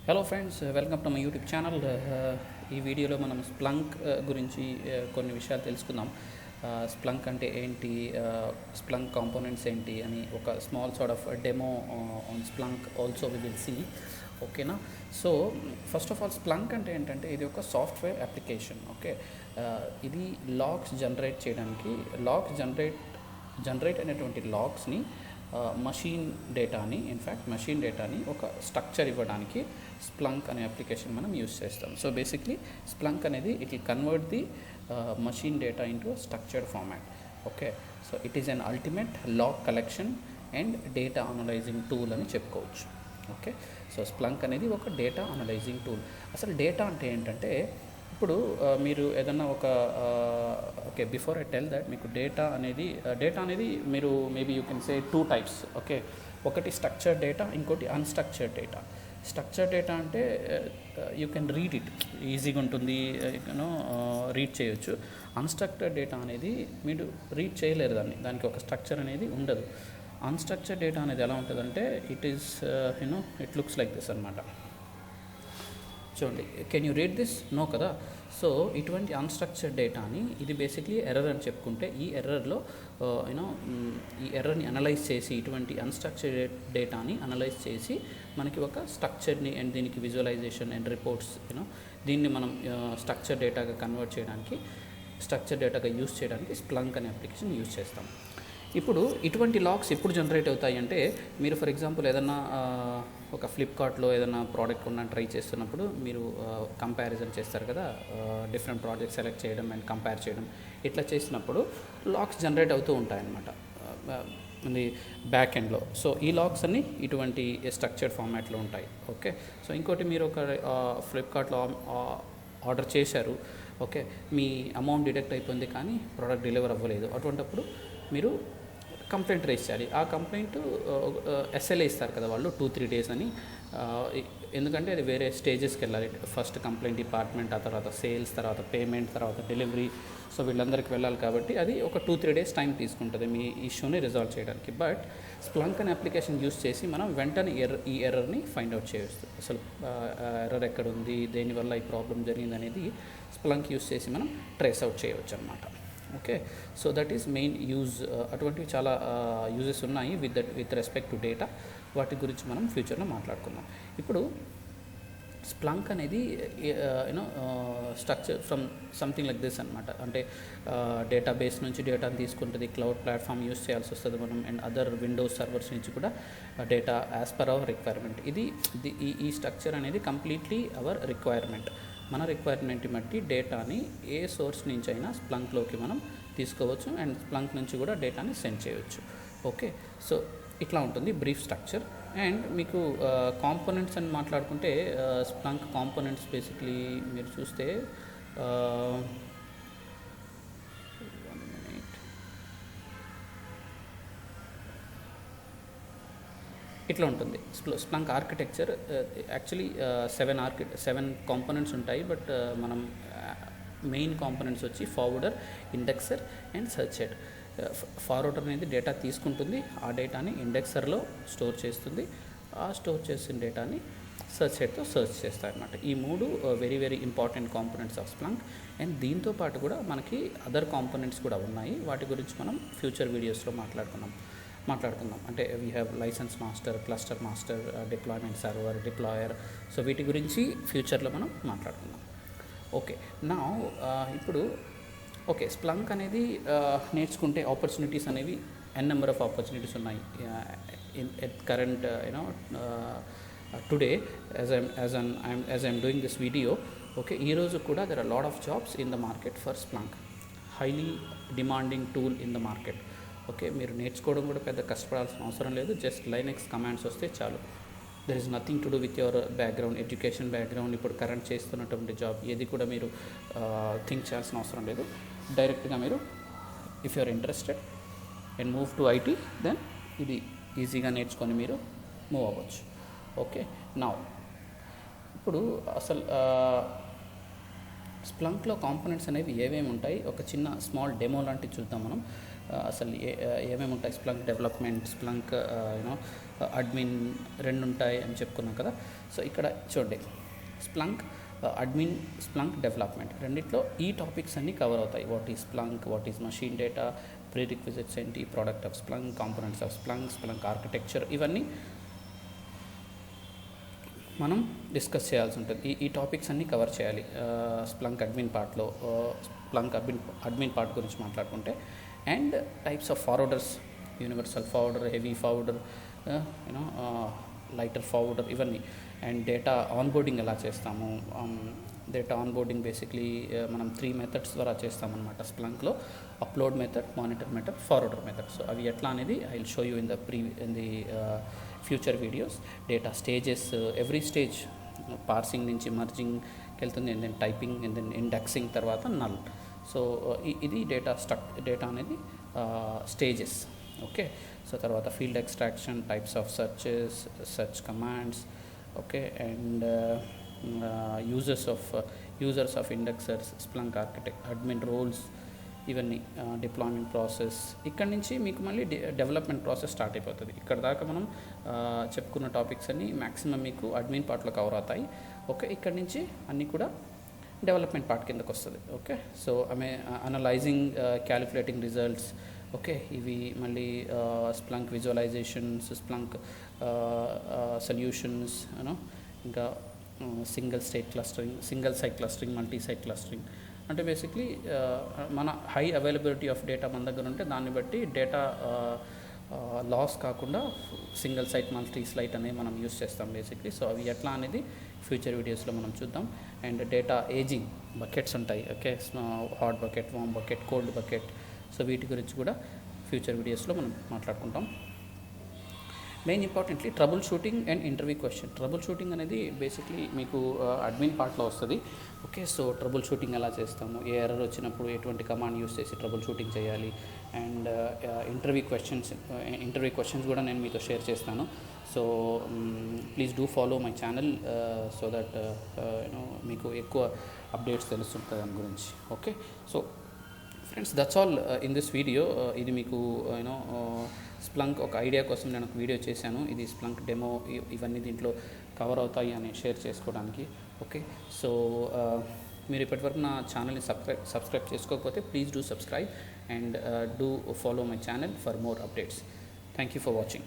Hello friends, welcome to my YouTube channel. ఈ వీడియోలో మనం స్ప్లంక్ గురించి కొన్ని విషయాలు తెలుసుకుందాం. స్ప్లంక్ అంటే ఏంటి, స్ప్లంక్ కాంపోనెంట్స్ ఏంటి అని ఒక small sort of demo on splunk also we will see. ఓకేనా? So first of all splunk అంటే ఏంటంటే ఇది ఒక సాఫ్ట్వేర్ అప్లికేషన్. ఓకే, ఇది లాగ్స్ జనరేట్ చేయడానికి జనరేట్ అయినటువంటి లాగ్స్ని మషిన్ డేటాని ఒక స్ట్రక్చర్ ఇవ్వడానికి స్ప్లంక్ అనే అప్లికేషన్ మనం యూస్ చేస్తాం. సో బేసిక్లీ స్ప్లంక్ అనేది it will convert the machine data into structured format. Okay, so it is an ultimate log collection and data analysing tool అని చెప్పుకోవచ్చు. ఓకే, సో స్ప్లంక్ అనేది ఒక data analysing tool. అసలు data అంటే ఏంటంటే, ఇప్పుడు మీరు ఏదన్నా ఒక okay, before I tell that, మీకు డేటా అనేది మీరు maybe you can say two types. Okay, ఒకటి స్ట్రక్చర్డ్ డేటా, ఇంకోటి అన్స్ట్రక్చర్డ్ డేటా. స్ట్రక్చర్డ్ డేటా అంటే యూ కెన్ రీడ్ ఇట్, ఈజీగా ఉంటుంది, యూనో రీడ్ చేయొచ్చు. అన్స్ట్రక్చర్డ్ డేటా అనేది మీరు రీడ్ చేయలేరు, దానికి ఒక స్ట్రక్చర్ అనేది ఉండదు. అన్స్ట్రక్చర్డ్ డేటా అనేది ఎలా ఉంటుందంటే it is it looks like this అనమాట. చూడండి, can you read this? No కదా. సో ఇటువంటి అన్స్ట్రక్చర్డ్ డేటాని, ఇది బేసిక్లీ ఎర్రర్ అని చెప్పుకుంటే, ఈ ఎర్రర్ని అనలైజ్ చేసి, ఇటువంటి అన్స్ట్రక్చర్డ్ డేటాని అనలైజ్ చేసి మనకి ఒక స్ట్రక్చర్ని అండ్ దీనికి విజువలైజేషన్ అండ్ రిపోర్ట్స్, దీన్ని మనం స్ట్రక్చర్ డేటాగా కన్వర్ట్ చేయడానికి, స్ట్రక్చర్ డేటాగా యూస్ చేయడానికి స్ప్లంక్ అనే అప్లికేషన్ యూస్ చేస్తాం. ఇప్పుడు ఇటువంటి లాగ్స్ ఎప్పుడు జనరేట్ అవుతాయి అంటే, మీరు ఫర్ ఎగ్జాంపుల్ ఏదన్నా ఒక ఫ్లిప్కార్ట్లో ఏదైనా ప్రోడక్ట్ కొనడానికి ట్రై చేస్తున్నప్పుడు మీరు కంపారిజన్ చేస్తారు కదా, డిఫరెంట్ ప్రోడక్ట్స్ సెలెక్ట్ చేయడం అండ్ కంపేర్ చేయడం, ఇట్లా చేసినప్పుడు లాగ్స్ జనరేట్ అవుతూ ఉంటాయన్నమాట బ్యాక్ ఎండ్లో. సో ఈ లాగ్స్ అన్నీ ఇటువంటి స్ట్రక్చర్డ్ ఫార్మాట్లో ఉంటాయి. ఓకే, సో ఇంకోటి, మీరు ఒక ఫ్లిప్కార్ట్లో ఆర్డర్ చేశారు. ఓకే, మీ అమౌంట్ డిడక్ట్ అయిపోయింది కానీ ప్రోడక్ట్ డెలివర్ అవ్వలేదు. అటువంటిప్పుడు మీరు కంప్లైంట్ రేస్ చేయాలి. ఆ కంప్లైంట్ ఎస్ఎల్ఏ ఇస్తారు కదా వాళ్ళు, 2-3 days అని. ఎందుకంటే అది వేరే స్టేజెస్కి వెళ్ళాలి. ఫస్ట్ కంప్లైంట్ డిపార్ట్మెంట్, ఆ తర్వాత సేల్స్, తర్వాత పేమెంట్, తర్వాత డెలివరీ. సో వీళ్ళందరికీ వెళ్ళాలి కాబట్టి అది ఒక 2-3 days టైం తీసుకుంటుంది మీ ఇష్యూని రిజాల్వ్ చేయడానికి. బట్ స్ప్లంక్ అనే అప్లికేషన్ యూస్ చేసి మనం వెంటనే ఈ ఎర్రర్ని ఫైండ్ అవుట్ చేయవచ్చు. అసలు ఎర్రర్ ఎక్కడ ఉంది, దేనివల్ల ఈ ప్రాబ్లం జరిగింది అనేది స్ప్లంక్ యూస్ చేసి మనం ట్రేస్ అవుట్ చేయవచ్చు అన్నమాట. Okay, so that is main use. అటువంటివి చాలా యూజెస్ ఉన్నాయి విత్ రెస్పెక్ట్ టు డేటా. వాటి గురించి మనం ఫ్యూచర్లో మాట్లాడుకుందాం. ఇప్పుడు స్ప్లంక్ అనేది structure from something like this అనమాట. అంటే డేటాబేస్ నుంచి డేటాను తీసుకుంటుంది, క్లౌడ్ ప్లాట్ఫామ్ యూస్ చేయాల్సి వస్తుంది మనం, అండ్ అదర్ విండోస్ సర్వర్స్ నుంచి కూడా data as per hour requirement. ఈ స్ట్రక్చర్ అనేది కంప్లీట్లీ అవర్ రిక్వైర్మెంట్. మన రిక్వైర్మెంట్ని బట్టి డేటాని ఏ సోర్స్ నుంచి అయినా స్ప్లంక్లోకి మనం తీసుకోవచ్చు, అండ్ స్ప్లంక్ నుంచి కూడా డేటాని సెండ్ చేయవచ్చు. ఓకే, సో ఇట్లా ఉంటుంది బ్రీఫ్ స్ట్రక్చర్. అండ్ మీకు కాంపోనెంట్స్ అని మాట్లాడుకుంటే, స్ప్లంక్ కాంపోనెంట్స్ బేసిక్లీ మీరు చూస్తే ఇట్లా ఉంటుంది స్ప్లంక్ ఆర్కిటెక్చర్. యాక్చువల్లీ 7 కాంపోనెంట్స్ ఉంటాయి, బట్ మనం మెయిన్ కాంపోనెంట్స్ వచ్చి ఫార్వర్డర్, ఇండెక్సర్ అండ్ సెర్చ్ హెడ్. ఫార్వర్డర్ అనేది డేటా తీసుకుంటుంది, ఆ డేటాని ఇండెక్సర్లో స్టోర్ చేస్తుంది, ఆ స్టోర్ చేసిన డేటాని సెర్చ్ హెడ్తో సెర్చ్ చేస్తారన్నమాట. ఈ 3 very very important components of Splunk. And దీంతో పాటు కూడా మనకి అదర్ కాంపోనెంట్స్ కూడా ఉన్నాయి. వాటి గురించి మనం ఫ్యూచర్ వీడియోస్లో మాట్లాడుకుందాం. అంటే we have license master, cluster master, deployment server, deployer. So వీటి గురించి ఫ్యూచర్లో మనం మాట్లాడుకుందాం. ఓకే, నా ఇప్పుడు ఓకే, స్ప్లంక్ అనేది నేర్చుకుంటే ఆపర్చునిటీస్ అనేవి నెంబర్ ఆఫ్ ఆపర్చునిటీస్ ఉన్నాయి. At current today as I'm doing this video. Okay, ఈరోజు కూడా there are lot of jobs in the market for Splunk. Highly demanding tool in the market. Okay, మీరు నేర్చుకోవడం కూడా పెద్ద కష్టపడాల్సిన అవసరం లేదు. జస్ట్ లైనెక్స్ కమాండ్స్ వస్తే చాలు. There is nothing to do with your background, education background. ఇప్పుడు కరెంట్ చేస్తున్నటువంటి జాబ్ ఏది కూడా మీరు థింక్ చేయాల్సిన అవసరం లేదు. డైరెక్ట్గా మీరు if you're interested and move to IT, then ఇది ఈజీగా నేర్చుకొని మీరు మూవ్ అవ్వచ్చు. ఓకే, నా ఇప్పుడు అసలు స్ప్లంక్లో కాంపోనెంట్స్ అనేవి ఏమేమి ఉంటాయి, ఒక చిన్న స్మాల్ డెమో లాంటివి చూద్దాం మనం. అసలు ఏమేమి ఉంటాయి. స్ప్లంక్ డెవలప్మెంట్, స్ప్లంక్ అడ్మిన్ రెండు ఉంటాయి అని చెప్పుకున్నాం కదా. సో ఇక్కడ చూడండి, స్ప్లంక్ అడ్మిన్, స్ప్లంక్ డెవలప్మెంట్, రెండిట్లో ఈ టాపిక్స్ అన్నీ కవర్ అవుతాయి. What is splunk, what is machine data, prerequisites ఏంటి, product of splunk, components of splunk, splunk architecture, ఇవన్నీ మనం డిస్కస్ చేయాల్సి ఉంటుంది. ఈ టాపిక్స్ అన్నీ కవర్ చేయాలి స్ప్లంక్ అడ్మిన్ పార్ట్లో. స్ప్లంక్ అడ్మిన్ పార్ట్ గురించి మాట్లాడుకుంటే, and types of forwarders, universal forwarder, heavy forwarder, you know lighter forwarder, ఇవన్నీ. అండ్ డేటా ఆన్బోర్డింగ్ ఎలా చేస్తాము. డేటా ఆన్బోర్డింగ్ బేసిక్లీ మనం 3 మెథడ్స్ ద్వారా చేస్తామన్నమాట స్ప్లంక్లో: upload method, monitor method, forwarder method. So అవి ఎట్లా అనేది I will show you in the future videos. Data stages, every stage, parsing నుంచి మర్జింగ్కి వెళ్తుంది, and then typing, and then indexing, తర్వాత నల్. సో ఇది డేటా అనేది స్టేజెస్. ఓకే, సో తర్వాత field extraction, types of searches, search commands, okay, and users of indexers, splunk admin roles, ఇవన్నీ deployment process. ఇక్కడ నుంచి మీకు మళ్ళీ డెవలప్మెంట్ ప్రాసెస్ స్టార్ట్ అయిపోతుంది. ఇక్కడ దాకా మనం చెప్పుకున్న టాపిక్స్ అన్నీ మ్యాక్సిమం మీకు అడ్మిన్ పార్ట్లో కవర్ అవుతాయి. ఓకే, ఇక్కడ నుంచి అన్నీ కూడా డెవలప్మెంట్ పార్ట్ కిందకు వస్తుంది. Okay, so analyzing, calculating results, okay, ఇవి మళ్ళీ splunk visualizations, splunk solutions, you know, ఇంకా single site clustering, multi site clustering. అంటే బేసిక్లీ మన హై అవైలబిలిటీ ఆఫ్ డేటా మన దగ్గర ఉంటే దాన్ని బట్టి డేటా లాస్ కాకుండా సింగిల్ సైట్, మల్టీ సైట్ అనేది మనం యూస్ చేస్తాం బేసిక్లీ. సో అవి ఎట్లా అనేది ఫ్యూచర్ వీడియోస్లో మనం చూద్దాం. అండ్ డేటా ఏజింగ్, బకెట్స్ ఉంటాయి, ఓకే, హాట్ బకెట్, వామ్ బకెట్, కోల్డ్ బకెట్. సో వీటి గురించి కూడా ఫ్యూచర్ వీడియోస్లో మనం మాట్లాడుకుంటాం. Main importantly trouble shooting and interview question. Trouble shooting అనేది బేసిక్లీ మీకు అడ్మిన్ పార్ట్లో వస్తుంది. ఓకే, సో ట్రబుల్ షూటింగ్ ఎలా చేస్తాము, ఏ ఎర్రర్ వచ్చినప్పుడు ఎటువంటి కమాండ్ యూస్ చేసి ట్రబుల్ షూటింగ్ చేయాలి, అండ్ ఇంటర్వ్యూ క్వశ్చన్స్ కూడా నేను మీతో షేర్ చేస్తాను. So please do follow my channel so that you know మీకు ఎక్కువ అప్డేట్స్ తెలుస్తుంటుంది దాని గురించి. Okay, so friends, that's all in this video. ఇది మీకు యూనో స్ప్లంక్ ఒక ఐడియా కోసం నేను ఒక వీడియో చేశాను. ఇది స్ప్లంక్ డెమో, ఇవన్నీ దీంట్లో కవర్ అవుతాయి అని షేర్ చేసుకోవడానికి. ఓకే, సో మీరు ఇప్పటివరకు నా ఛానల్ని సబ్స్క్రైబ్ చేసుకోకపోతే please do subscribe and do follow my channel for more updates. Thank you for watching.